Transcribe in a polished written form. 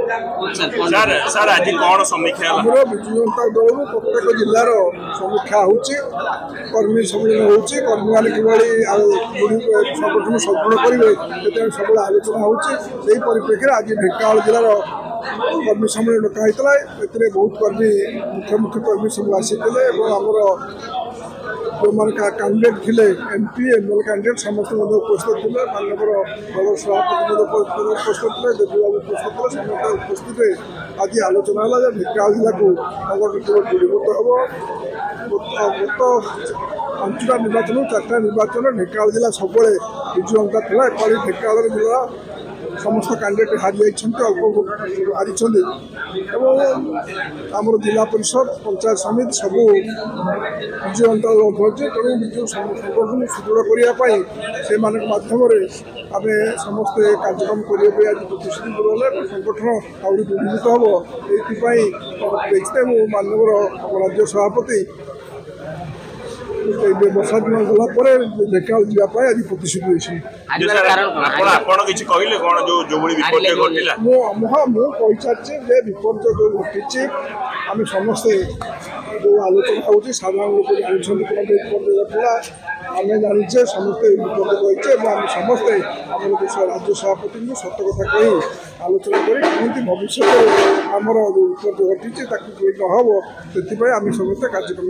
sir sir आज कौन समीक्षा विजु जनता दल प्रत्येक जिलार समीक्षा होर्मी सम्मेलन होर्मी मैंने कि संगठन सदृढ़ करेंगे सब आलोचना होती परिप्रेक्षी आज ढेंकानाल जिलार कर्मी सम्मेलन डका होता बहुत कर्मी मुख्य मुख्य कर्मी सब आसीते आमर जो मान कैंडिडेट थे एमपी एमएलए कैंडिडेट समस्त उपस्थित थे मानवर दल सभापति उपस्थित थे देवीबाबू उपस्थित थे समस्त उपस्थित आज आलोचना है ढेंकानाल जिला को संगठन दृढ़ीभूत हम गत 5टा निर्वाचन 4टा निर्वाचन ढेंकानाल जिला सब विजु जनता था एपाली ढेंकानाल जिला समस्त कैंडिडेट हारी अल्प हारी आमर जिला परिषद पंचायत समिति सब विजु जनता दल तेणु विजु संगठन सुदृढ़ करने से माध्यम आम समस्ते कार्यक्रम करने आज प्रतिश्रुति बोले संगठन आहरी दृढ़ीभूत हम ये मानवर राज्य सभापति वर्षा दिन गला ढेंकानाल जावाई आज प्रतिश्रुति मुझे विपर्य जो घटी आम समस्ते जो आलोचना होती साधारण लोग जानते विपर्य आम जाचे समस्ते विपर्य कहीचे आम समस्ते आम राज्य सभापति सत कथा कही आलोचना करी भविष्य आमर जो विपर्य घटी न हम से समस्ते कार्यक्रम